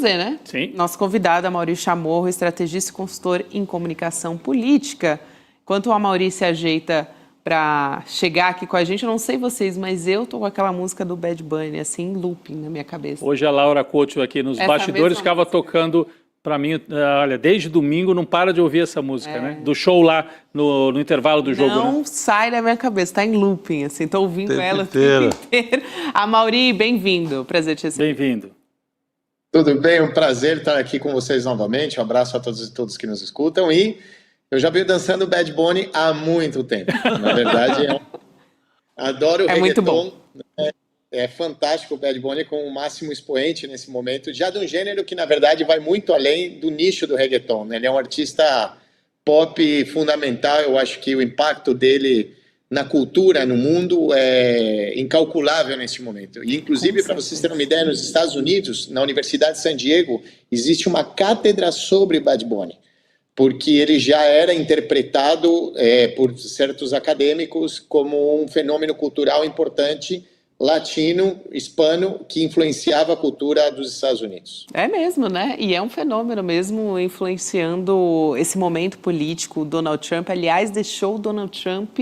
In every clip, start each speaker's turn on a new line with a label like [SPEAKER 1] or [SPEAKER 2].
[SPEAKER 1] trazer, né?
[SPEAKER 2] Sim.
[SPEAKER 1] Nosso convidado, Amaury Chamorro, estrategista e consultor em comunicação política. Enquanto o Amaury se ajeita para chegar aqui com a gente, eu não sei vocês, mas eu tô com aquela música do Bad Bunny, assim, em looping na minha cabeça.
[SPEAKER 2] Hoje a Laura Couto aqui nos bastidores ficava tocando para mim, olha, desde domingo não para de ouvir essa música, né? Do show lá no intervalo do jogo.
[SPEAKER 1] Não sai da minha cabeça, tá em looping, assim, tô ouvindo ela o tempo inteiro. Amaury, bem-vindo, prazer te receber.
[SPEAKER 2] Bem-vindo.
[SPEAKER 3] Tudo bem, um prazer estar aqui com vocês novamente, um abraço a todos e todas que nos escutam, e eu já venho dançando Bad Bunny há muito tempo, na verdade, adoro o reggaeton.
[SPEAKER 1] Muito bom.
[SPEAKER 3] É fantástico o Bad Bunny com o máximo expoente nesse momento, já de um gênero que, na verdade, vai muito além do nicho do reggaeton, né? Ele é um artista pop fundamental, eu acho que o impacto dele na cultura, no mundo, é incalculável nesse momento. E, inclusive, para vocês terem uma ideia, nos Estados Unidos, na Universidade de San Diego, existe uma cátedra sobre Bad Bunny, porque ele já era interpretado por certos acadêmicos como um fenômeno cultural importante latino, hispano, que influenciava a cultura dos Estados Unidos.
[SPEAKER 1] É mesmo, né? E é um fenômeno mesmo influenciando esse momento político. O Donald Trump, aliás, deixou o Donald Trump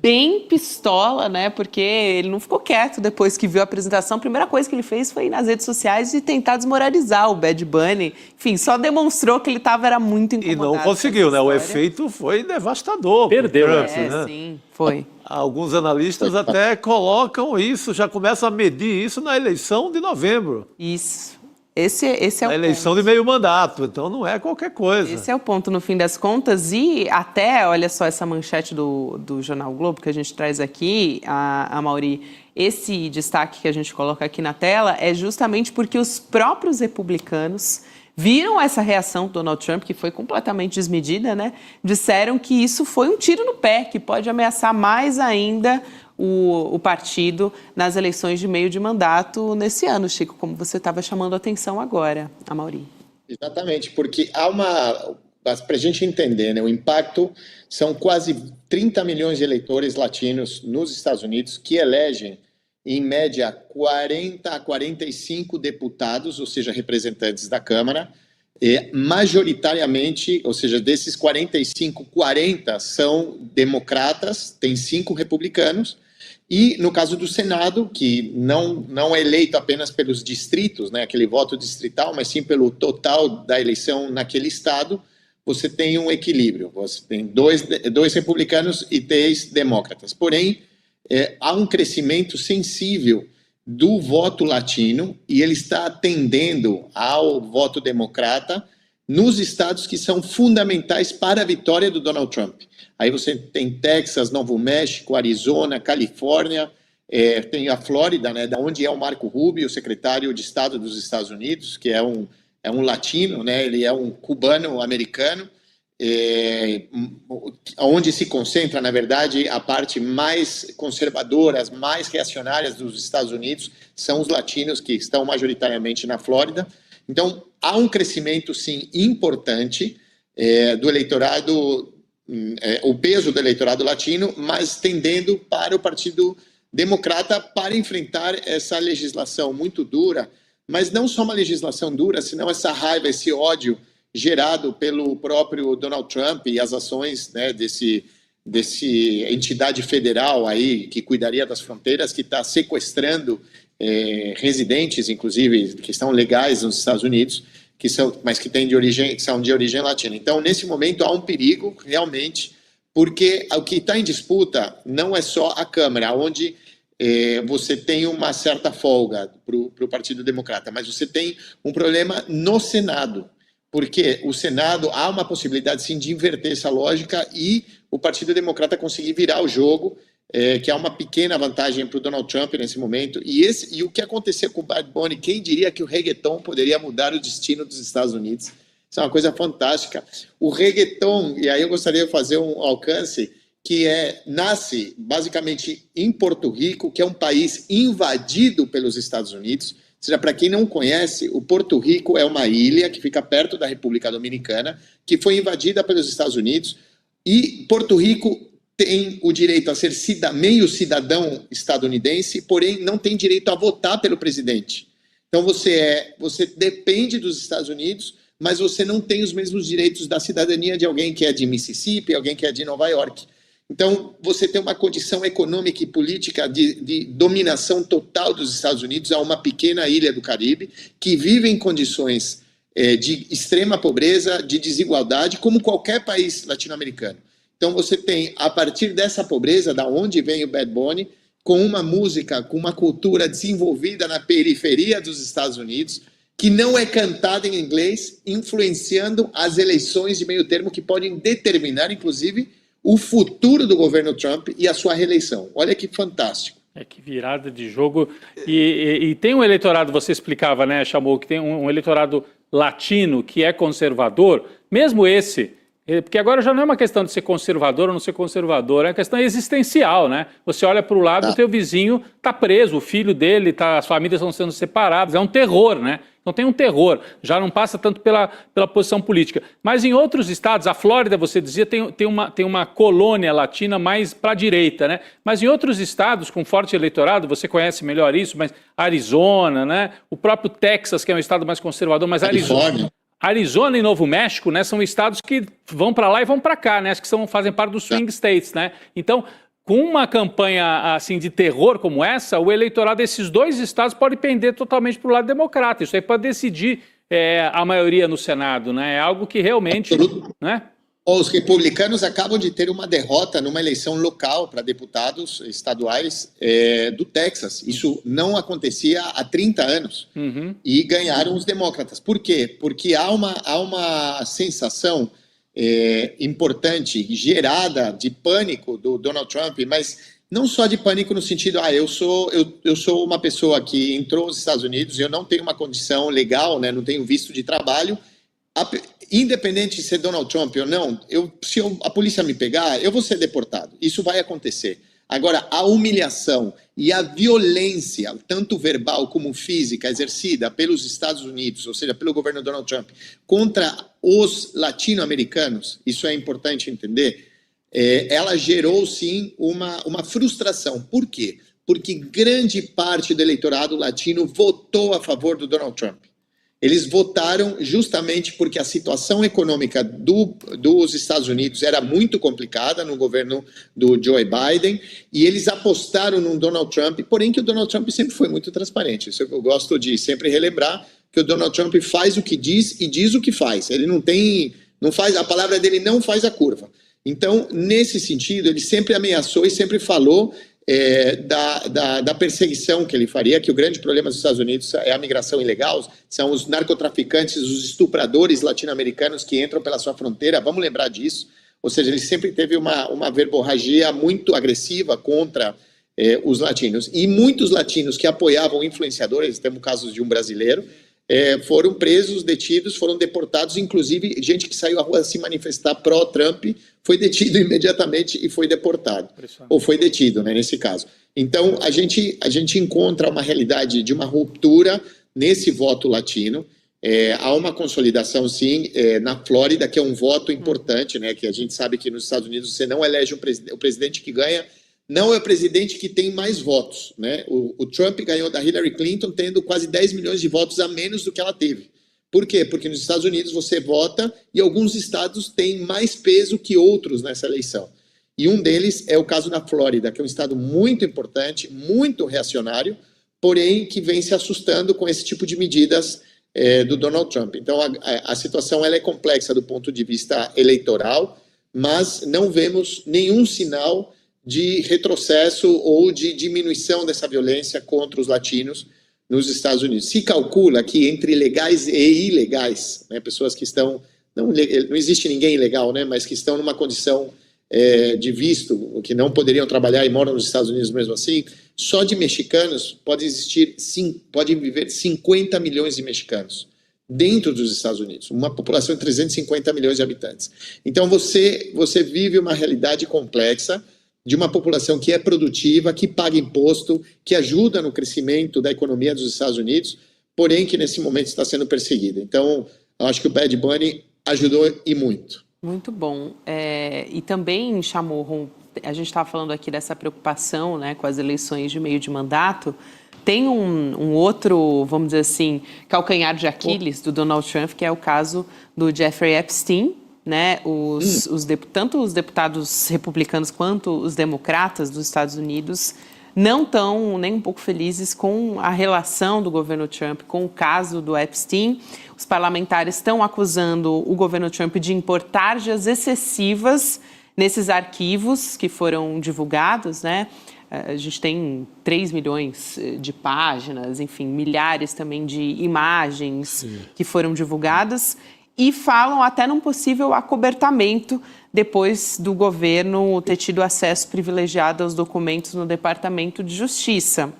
[SPEAKER 1] bem pistola, né? Porque ele não ficou quieto depois que viu a apresentação. A primeira coisa que ele fez foi ir nas redes sociais e tentar desmoralizar o Bad Bunny. Enfim, só demonstrou que ele era muito incomodado.
[SPEAKER 4] E não conseguiu, né? O efeito foi devastador.
[SPEAKER 2] Perdeu,
[SPEAKER 4] Trump, né?
[SPEAKER 1] Sim, foi.
[SPEAKER 4] Alguns analistas até colocam isso, já começam a medir isso na eleição de novembro.
[SPEAKER 1] Isso. Esse é o ponto.
[SPEAKER 4] A eleição de meio mandato, então não é qualquer coisa.
[SPEAKER 1] Esse é o ponto, no fim das contas. E até, olha só, essa manchete do Jornal Globo que a gente traz aqui, Amaury, esse destaque que a gente coloca aqui na tela é justamente porque os próprios republicanos viram essa reação do Donald Trump, que foi completamente desmedida, né? Disseram que isso foi um tiro no pé, que pode ameaçar mais ainda o partido nas eleições de meio de mandato nesse ano, Chico, como você estava chamando a atenção agora, Amaury.
[SPEAKER 3] Exatamente, porque para a gente entender, né, o impacto, são quase 30 milhões de eleitores latinos nos Estados Unidos que elegem em média 40 a 45 deputados, ou seja, representantes da Câmara, e majoritariamente, ou seja, desses 45, 40 são democratas, tem 5 republicanos, e no caso do Senado, que não é eleito apenas pelos distritos, né, aquele voto distrital, mas sim pelo total da eleição naquele estado, você tem um equilíbrio, você tem dois republicanos e 3 democratas. Porém, há um crescimento sensível do voto latino e ele está atendendo ao voto democrata nos estados que são fundamentais para a vitória do Donald Trump. Aí você tem Texas, Novo México, Arizona, Califórnia, tem a Flórida, né, onde é o Marco Rubio, o secretário de Estado dos Estados Unidos, que é um latino, né, ele é um cubano-americano, onde se concentra, na verdade, a parte mais conservadora, as mais reacionárias dos Estados Unidos, são os latinos que estão majoritariamente na Flórida. Então, há um crescimento, sim, importante do eleitorado, o peso do eleitorado latino, mas tendendo para o Partido Democrata para enfrentar essa legislação muito dura, mas não só uma legislação dura, senão essa raiva, esse ódio gerado pelo próprio Donald Trump e as ações, né, desse entidade federal aí que cuidaria das fronteiras, que está sequestrando residentes, inclusive, que estão legais nos Estados Unidos, mas que são de origem latina. Então, nesse momento, há um perigo, realmente, porque o que está em disputa não é só a Câmara, onde você tem uma certa folga para o Partido Democrata, mas você tem um problema no Senado, porque o Senado, há uma possibilidade, sim, de inverter essa lógica e o Partido Democrata conseguir virar o jogo, que é uma pequena vantagem para o Donald Trump nesse momento. E o que aconteceu com o Bad Bunny, quem diria que o reggaeton poderia mudar o destino dos Estados Unidos? Isso é uma coisa fantástica. O reggaeton, e aí eu gostaria de fazer um alcance, que nasce basicamente em Porto Rico, que é um país invadido pelos Estados Unidos. Ou seja, para quem não conhece, o Porto Rico é uma ilha que fica perto da República Dominicana, que foi invadida pelos Estados Unidos, e Porto Rico tem o direito a ser meio cidadão estadunidense, porém não tem direito a votar pelo presidente. Então você depende dos Estados Unidos, mas você não tem os mesmos direitos da cidadania de alguém que é de Mississippi, alguém que é de Nova York. Então, você tem uma condição econômica e política de dominação total dos Estados Unidos a uma pequena ilha do Caribe, que vive em condições de extrema pobreza, de desigualdade, como qualquer país latino-americano. Então, você tem, a partir dessa pobreza, da onde vem o Bad Bunny, com uma música, com uma cultura desenvolvida na periferia dos Estados Unidos, que não é cantada em inglês, influenciando as eleições de meio termo que podem determinar, inclusive, o futuro do governo Trump e a sua reeleição. Olha que fantástico.
[SPEAKER 2] Que virada de jogo. E tem um eleitorado, você explicava, né, Chamou, que tem um eleitorado latino que é conservador, mesmo esse, porque agora já não é uma questão de ser conservador ou não ser conservador, é uma questão existencial, né? Você olha para o lado, o teu vizinho está preso, o filho dele, as famílias estão sendo separadas, é um terror, né? Então tem um terror, já não passa tanto pela posição política. Mas em outros estados, a Flórida, você dizia, tem uma colônia latina mais para a direita, né? Mas em outros estados com forte eleitorado, você conhece melhor isso, mas Arizona, né? O próprio Texas, que é um estado mais conservador, mas Arizona e Novo México, né, são estados que vão para lá e vão para cá, né? Acho que fazem parte dos swing states, né? Então, com uma campanha assim de terror como essa, o eleitorado desses dois estados pode pender totalmente para o lado democrata. Isso aí pode decidir a maioria no Senado, né? É algo que realmente, né?
[SPEAKER 3] Os republicanos acabam de ter uma derrota numa eleição local para deputados estaduais do Texas. Isso não acontecia há 30 anos. E ganharam os democratas. Por quê? Porque há uma sensação importante, gerada de pânico do Donald Trump, mas não só de pânico no sentido, eu sou uma pessoa que entrou nos Estados Unidos, eu não tenho uma condição legal, né, não tenho visto de trabalho, independente de ser Donald Trump ou não, se a polícia me pegar, eu vou ser deportado, isso vai acontecer. Agora, a humilhação e a violência, tanto verbal como física, exercida pelos Estados Unidos, ou seja, pelo governo Donald Trump, contra os latino-americanos, isso é importante entender, ela gerou, sim, uma frustração. Por quê? Porque grande parte do eleitorado latino votou a favor do Donald Trump. Eles votaram justamente porque a situação econômica dos Estados Unidos era muito complicada no governo do Joe Biden e eles apostaram no Donald Trump, porém que o Donald Trump sempre foi muito transparente. Isso eu gosto de sempre relembrar, que o Donald Trump faz o que diz e diz o que faz. Ele não faz, a palavra dele não faz a curva. Então, nesse sentido, ele sempre ameaçou e sempre falou da perseguição que ele faria, que o grande problema dos Estados Unidos é a migração ilegal, são os narcotraficantes, os estupradores latino-americanos que entram pela sua fronteira, vamos lembrar disso, ou seja, ele sempre teve uma verborragia muito agressiva contra os latinos, e muitos latinos que apoiavam influenciadores, temos casos de um brasileiro, foram presos, detidos, foram deportados, inclusive gente que saiu à rua se manifestar pró-Trump foi detido imediatamente e foi deportado, ou foi detido, né, nesse caso. Então, a gente encontra uma realidade de uma ruptura nesse voto latino, há uma consolidação, sim, na Flórida, que é um voto importante, né, que a gente sabe que nos Estados Unidos você não elege o presidente que ganha, não é o presidente que tem mais votos, né? O Trump ganhou da Hillary Clinton tendo quase 10 milhões de votos a menos do que ela teve. Por quê? Porque nos Estados Unidos você vota e alguns estados têm mais peso que outros nessa eleição. E um deles é o caso da Flórida, que é um estado muito importante, muito reacionário, porém que vem se assustando com esse tipo de medidas do Donald Trump. Então a situação ela é complexa do ponto de vista eleitoral, mas não vemos nenhum sinal de retrocesso ou de diminuição dessa violência contra os latinos nos Estados Unidos. Se calcula que entre legais e ilegais, né, pessoas que estão, não existe ninguém ilegal, né, mas que estão numa condição de visto, que não poderiam trabalhar e moram nos Estados Unidos mesmo assim, só de mexicanos podem viver 50 milhões de mexicanos dentro dos Estados Unidos, uma população de 350 milhões de habitantes. Então você vive uma realidade complexa, de uma população que é produtiva, que paga imposto, que ajuda no crescimento da economia dos Estados Unidos, porém que nesse momento está sendo perseguida. Então, eu acho que o Bad Bunny ajudou e muito.
[SPEAKER 1] Muito bom. E também, Chamorro, a gente estava falando aqui dessa preocupação, né, com as eleições de meio de mandato, Tem um outro, vamos dizer assim, calcanhar de Aquiles do Donald Trump, que é o caso do Jeffrey Epstein, né? Tanto os deputados republicanos quanto os democratas dos Estados Unidos não estão nem um pouco felizes com a relação do governo Trump com o caso do Epstein. Os parlamentares estão acusando o governo Trump de impor tarjas excessivas nesses arquivos que foram divulgados, né? A gente tem 3 milhões de páginas, enfim, milhares também de imagens que foram divulgadas e falam até num possível acobertamento depois do governo ter tido acesso privilegiado aos documentos no Departamento de Justiça.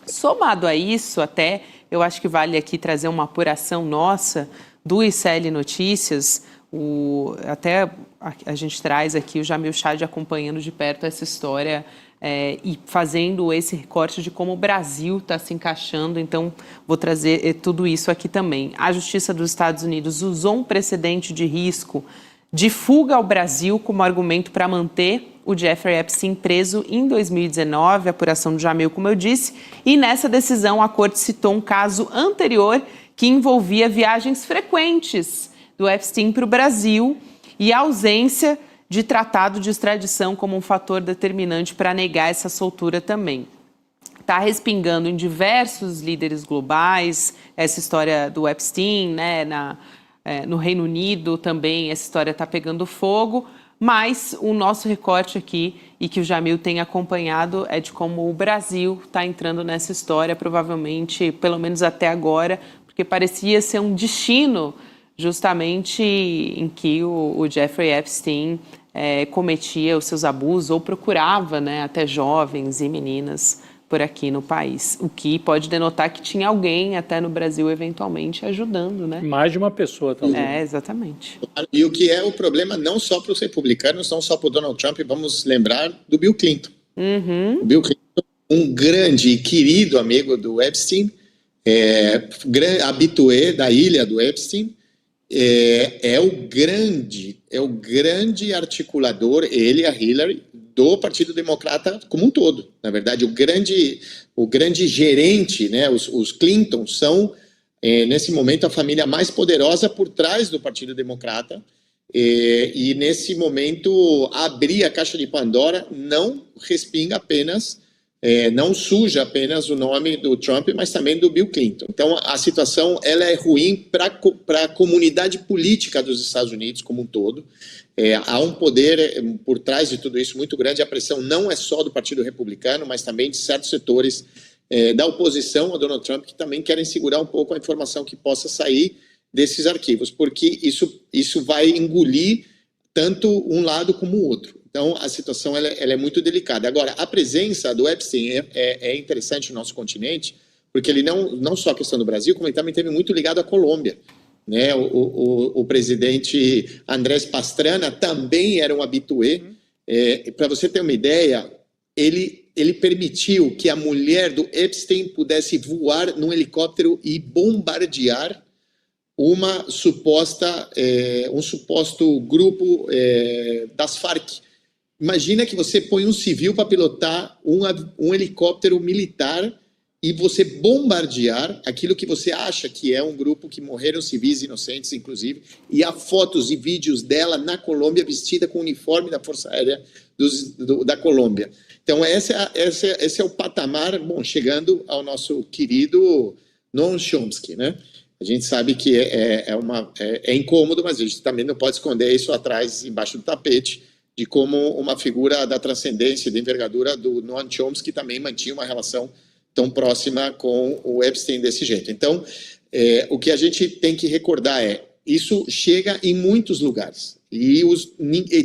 [SPEAKER 1] Somado a isso, até eu acho que vale aqui trazer uma apuração nossa do ICL Notícias. Até a gente traz aqui o Jamil Chad acompanhando de perto essa história e fazendo esse recorte de como o Brasil está se encaixando. Então, vou trazer tudo isso aqui também. A Justiça dos Estados Unidos usou um precedente de risco de fuga ao Brasil como argumento para manter o Jeffrey Epstein preso em 2019, a apuração do Jamil, como eu disse, e nessa decisão a Corte citou um caso anterior que envolvia viagens frequentes do Epstein para o Brasil e a ausência de tratado de extradição como um fator determinante para negar essa soltura também. Está respingando em diversos líderes globais essa história do Epstein, né? No Reino Unido também essa história está pegando fogo, mas o nosso recorte aqui, e que o Jamil tem acompanhado, é de como o Brasil está entrando nessa história, provavelmente, pelo menos até agora, porque parecia ser um destino justamente em que o Jeffrey Epstein cometia os seus abusos ou procurava, né, até jovens e meninas por aqui no país, o que pode denotar que tinha alguém até no Brasil eventualmente ajudando, né?
[SPEAKER 2] Mais de uma pessoa também.
[SPEAKER 1] Exatamente.
[SPEAKER 3] E o que é o problema não só para os republicanos, não só para o Donald Trump, vamos lembrar do Bill Clinton. O Bill Clinton, um grande e querido amigo do Epstein, habitué da ilha do Epstein, é o grande articulador, ele e a Hillary, do Partido Democrata como um todo. Na verdade, o grande gerente, né, os Clinton são, nesse momento, a família mais poderosa por trás do Partido Democrata. E nesse momento, abrir a caixa de Pandora não respinga apenas, não suja apenas o nome do Trump, mas também do Bill Clinton. Então, a situação ela é ruim para a comunidade política dos Estados Unidos como um todo. Há um poder por trás de tudo isso muito grande. A pressão não é só do Partido Republicano, mas também de certos setores da oposição a Donald Trump, que também querem segurar um pouco a informação que possa sair desses arquivos, porque isso vai engolir tanto um lado como o outro. Então, a situação ela é muito delicada. Agora, a presença do Epstein é interessante no nosso continente, porque ele não só a questão do Brasil, como ele também esteve muito ligado à Colômbia. Né? O presidente Andrés Pastrana também era um habitué. Para você ter uma ideia, ele permitiu que a mulher do Epstein pudesse voar num helicóptero e bombardear um suposto grupo das Farc. Imagina que você põe um civil para pilotar um helicóptero militar e você bombardear aquilo que você acha que é um grupo que morreram civis inocentes, inclusive, e há fotos e vídeos dela na Colômbia vestida com o uniforme da Força Aérea da Colômbia. Então, esse é o patamar, chegando ao nosso querido Noam Chomsky, né? A gente sabe que é incômodo, mas a gente também não pode esconder isso atrás, embaixo do tapete, de como uma figura da transcendência, da envergadura do Noam Chomsky também mantinha uma relação tão próxima com o Epstein desse jeito. Então, o que a gente tem que recordar isso chega em muitos lugares. E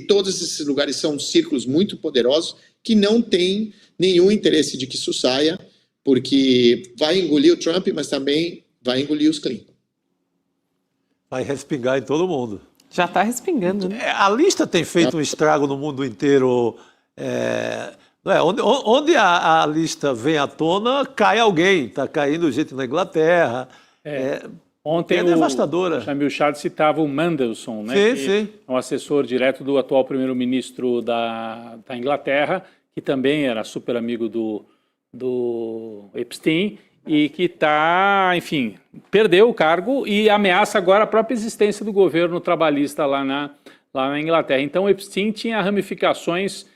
[SPEAKER 3] todos esses lugares são círculos muito poderosos que não têm nenhum interesse de que isso saia, porque vai engolir o Trump, mas também vai engolir os Clinton.
[SPEAKER 4] Vai respingar em todo mundo.
[SPEAKER 1] Já está respingando, né?
[SPEAKER 4] A lista tem feito um estrago no mundo inteiro. Onde a lista vem à tona, cai alguém. Está caindo gente na Inglaterra.
[SPEAKER 2] Ontem
[SPEAKER 4] é devastadora.
[SPEAKER 2] O Jamil Chad citava o Mandelson, né?
[SPEAKER 4] Sim.
[SPEAKER 2] É um assessor direto do atual primeiro-ministro da Inglaterra, que também era super amigo do do Epstein e que está, enfim, perdeu o cargo e ameaça agora a própria existência do governo trabalhista lá na Inglaterra. Então, Epstein tinha ramificações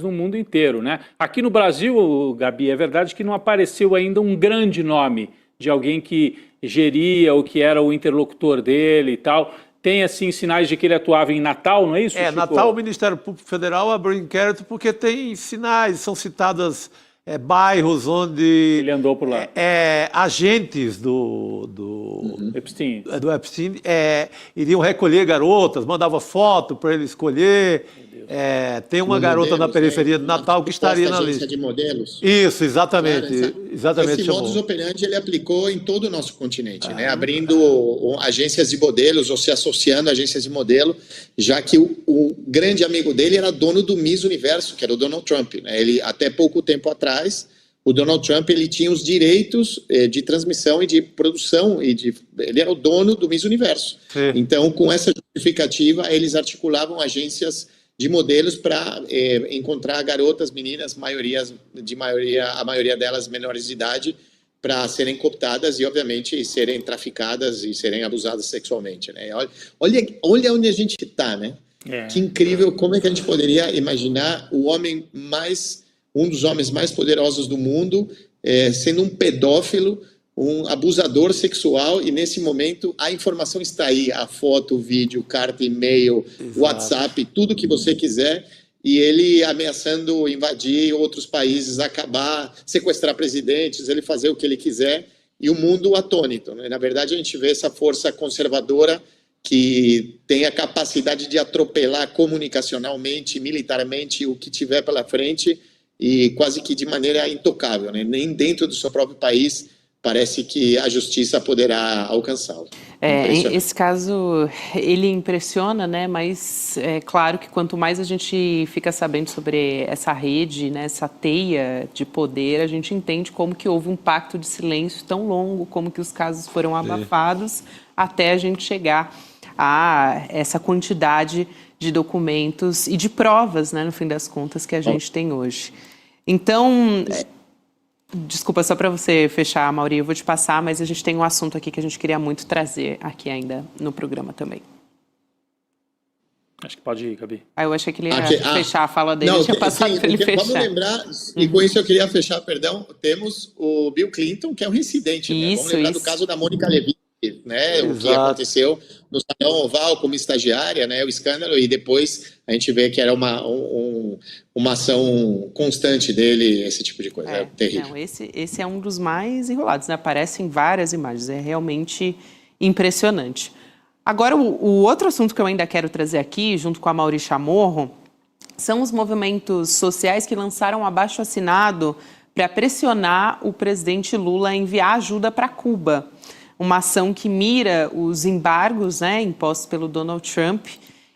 [SPEAKER 2] no mundo inteiro, né? Aqui no Brasil, Gabi, é verdade que não apareceu ainda um grande nome de alguém que geria ou que era o interlocutor dele e tal. Tem, assim, sinais de que ele atuava em Natal, não é isso, Chico?
[SPEAKER 4] Natal, o Ministério Público Federal abriu inquérito porque tem sinais, são citadas bairros onde...
[SPEAKER 2] Ele andou por lá.
[SPEAKER 4] Agentes do
[SPEAKER 2] Epstein.
[SPEAKER 4] Do Epstein iriam recolher garotas, mandava foto para ele escolher. Tem uma garota na periferia de Natal que estaria na lista.
[SPEAKER 3] De modelos.
[SPEAKER 4] Isso, exatamente.
[SPEAKER 3] Claro,
[SPEAKER 4] exatamente.
[SPEAKER 3] Esse modus operandi ele aplicou em todo o nosso continente, né? Abrindo agências de modelos ou se associando a agências de modelo, já que o grande amigo dele era dono do Miss Universo, que era o Donald Trump, né? Ele, até pouco tempo atrás, o Donald Trump ele tinha os direitos de transmissão e de produção, ele era o dono do Miss Universo. Sim. Então, com essa justificativa, eles articulavam agências de modelos para encontrar garotas, meninas, a maioria delas menores de idade, para serem cooptadas e, obviamente, serem traficadas e serem abusadas sexualmente, né? Olha onde a gente está, né? Que incrível, como é que a gente poderia imaginar um dos homens mais poderosos do mundo sendo um pedófilo, um abusador sexual, e nesse momento a informação está aí, a foto, o vídeo, carta, e-mail, WhatsApp, tudo que você quiser, e ele ameaçando invadir outros países, acabar, sequestrar presidentes, ele fazer o que ele quiser, e o mundo atônito, né? Na verdade, a gente vê essa força conservadora que tem a capacidade de atropelar comunicacionalmente, militarmente, o que tiver pela frente, e quase que de maneira intocável, né? Nem dentro do seu próprio país parece que a justiça poderá alcançá-lo.
[SPEAKER 1] Esse caso, ele impressiona, né? Mas é claro que quanto mais a gente fica sabendo sobre essa rede, né, essa teia de poder, a gente entende como que houve um pacto de silêncio tão longo, como que os casos foram abafados até a gente chegar a essa quantidade de documentos e de provas, né, no fim das contas, que a gente tem hoje. Então... Desculpa, só para você fechar, Mauri, eu vou te passar, mas a gente tem um assunto aqui que a gente queria muito trazer aqui ainda no programa também.
[SPEAKER 2] Acho que pode ir, Gabi.
[SPEAKER 1] Eu achei que ele ia fechar a fala dele, eu tinha passado para ele fechar.
[SPEAKER 3] Vamos lembrar, e com isso eu queria fechar, temos o Bill Clinton, que é um reincidente, né? Vamos lembrar do caso da Mônica Lewinsky, né? O que aconteceu no Salão Oval como estagiária, né? O escândalo, e depois a gente vê que era uma ação constante dele, esse tipo de coisa. É terrível.
[SPEAKER 1] Não, esse é um dos mais enrolados, né? Aparecem várias imagens, é realmente impressionante. Agora, o outro assunto que eu ainda quero trazer aqui, junto com a Mauri Chamorro, são os movimentos sociais que lançaram um abaixo-assinado para pressionar o presidente Lula a enviar ajuda para Cuba. Uma ação que mira os embargos, né, impostos pelo Donald Trump,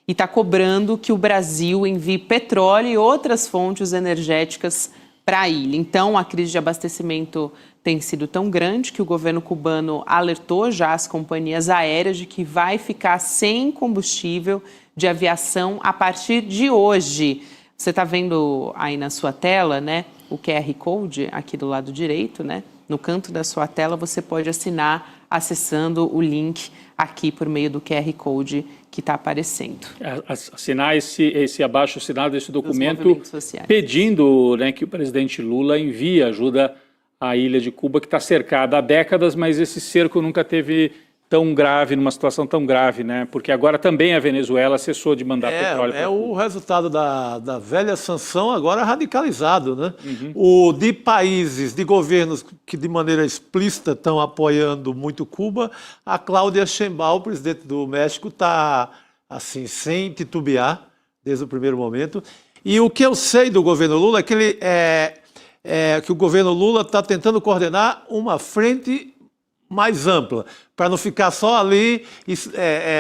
[SPEAKER 1] e está cobrando que o Brasil envie petróleo e outras fontes energéticas para a ilha. Então, a crise de abastecimento tem sido tão grande que o governo cubano alertou já as companhias aéreas de que vai ficar sem combustível de aviação a partir de hoje. Você está vendo aí na sua tela, né, o QR Code aqui do lado direito, né? No canto da sua tela você pode assinar acessando o link aqui por meio do QR Code que está aparecendo.
[SPEAKER 2] Assinar esse abaixo-assinado desse documento pedindo, né, que o presidente Lula envie ajuda à ilha de Cuba, que está cercada há décadas, mas esse cerco nunca teve tão grave, numa situação tão grave, né? Porque agora também a Venezuela cessou de mandar petróleo para Cuba.
[SPEAKER 4] O resultado da velha sanção agora radicalizado, né? Uhum. De países, de governos que de maneira explícita estão apoiando muito Cuba, a Cláudia Sheinbaum, presidente do México, está assim, sem titubear desde o primeiro momento. E o que eu sei do governo Lula é que o governo Lula está tentando coordenar uma frente mais ampla, para não ficar só ali,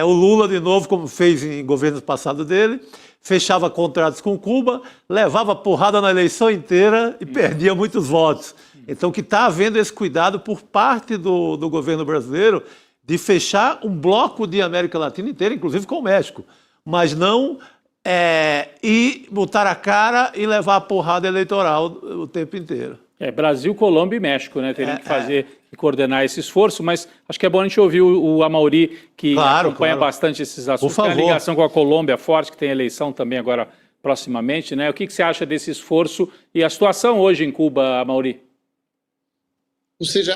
[SPEAKER 4] o Lula de novo, como fez em governos passados dele, fechava contratos com Cuba, levava porrada na eleição inteira e perdia muitos votos. Então, que está havendo esse cuidado por parte do governo brasileiro de fechar um bloco de América Latina inteira, inclusive com o México, mas não e botar a cara e levar a porrada eleitoral o tempo inteiro.
[SPEAKER 2] Brasil, Colômbia e México, né? Teriam que fazer e coordenar esse esforço, mas acho que é bom a gente ouvir o Amaury, que acompanha bastante esses assuntos. Tem a ligação com a Colômbia forte, que tem eleição também agora proximamente, né? O que você acha desse esforço e a situação hoje em Cuba, Amaury?
[SPEAKER 3] Ou seja,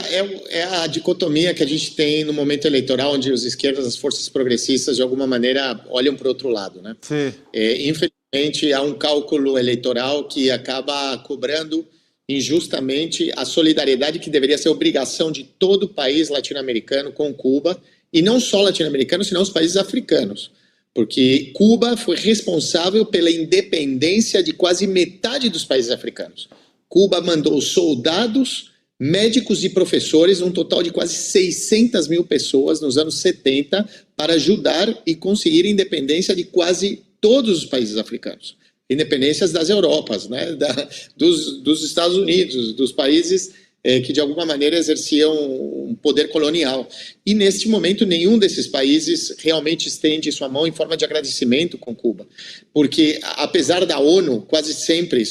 [SPEAKER 3] é a dicotomia que a gente tem no momento eleitoral, onde os esquerdas, as forças progressistas, de alguma maneira, olham para o outro lado, né?
[SPEAKER 4] Sim.
[SPEAKER 3] Infelizmente, há um cálculo eleitoral que acaba cobrando injustamente a solidariedade que deveria ser obrigação de todo o país latino-americano com Cuba, e não só latino-americano, senão os países africanos. Porque Cuba foi responsável pela independência de quase metade dos países africanos. Cuba mandou soldados, médicos e professores, um total de quase 600 mil pessoas nos anos 70, para ajudar e conseguir a independência de quase todos os países africanos. Independências das Europas, né? dos Estados Unidos, dos países que de alguma maneira exerciam um poder colonial. E neste momento nenhum desses países realmente estende sua mão em forma de agradecimento com Cuba. Porque apesar da ONU, quase sempre,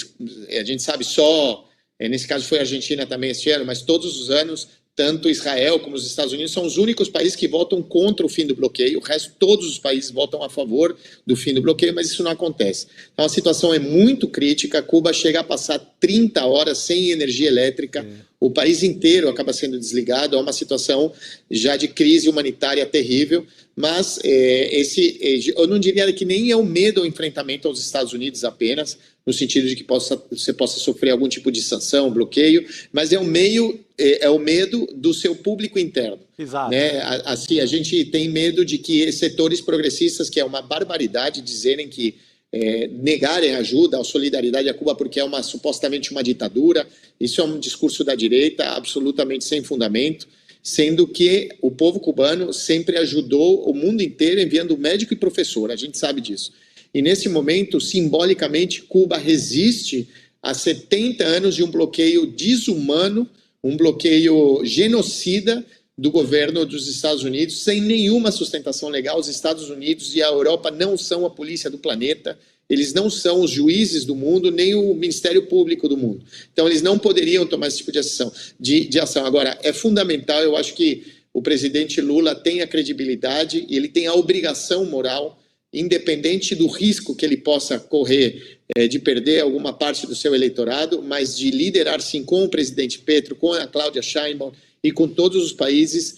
[SPEAKER 3] a gente sabe só, nesse caso foi a Argentina também este ano, mas todos os anos, tanto Israel como os Estados Unidos são os únicos países que votam contra o fim do bloqueio, o resto, todos os países votam a favor do fim do bloqueio, mas isso não acontece. Então a situação é muito crítica, Cuba chega a passar 30 horas sem energia elétrica, o país inteiro acaba sendo desligado, é uma situação já de crise humanitária terrível, mas eu não diria que nem é o medo ao enfrentamento aos Estados Unidos apenas, no sentido de que você possa sofrer algum tipo de sanção, bloqueio, mas é o medo do seu público interno.
[SPEAKER 4] Exato.
[SPEAKER 3] Né? Assim, a gente tem medo de que setores progressistas, que é uma barbaridade dizerem que negarem ajuda, a solidariedade a Cuba porque é supostamente uma ditadura, isso é um discurso da direita absolutamente sem fundamento, sendo que o povo cubano sempre ajudou o mundo inteiro enviando médico e professor, a gente sabe disso. E nesse momento, simbolicamente, Cuba resiste a 70 anos de um bloqueio desumano, um bloqueio genocida do governo dos Estados Unidos, sem nenhuma sustentação legal. Os Estados Unidos e a Europa não são a polícia do planeta, eles não são os juízes do mundo, nem o Ministério Público do mundo. Então, eles não poderiam tomar esse tipo de ação. Agora, é fundamental, eu acho que o presidente Lula tem a credibilidade e ele tem a obrigação moral, independente do risco que ele possa correr de perder alguma parte do seu eleitorado, mas de liderar, sim, com o presidente Petro, com a Cláudia Sheinbaum e com todos os países,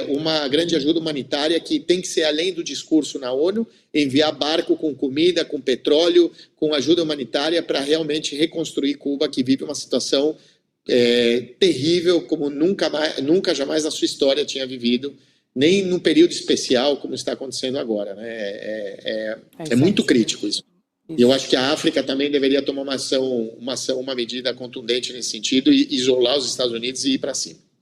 [SPEAKER 3] uma grande ajuda humanitária que tem que ser além do discurso na ONU, enviar barco com comida, com petróleo, com ajuda humanitária para realmente reconstruir Cuba, que vive uma situação terrível, como nunca jamais na sua história tinha vivido, nem num período especial como está acontecendo agora. Né? É muito crítico isso. E eu acho que a África também deveria tomar uma medida contundente nesse sentido e isolar os Estados Unidos e ir para cima.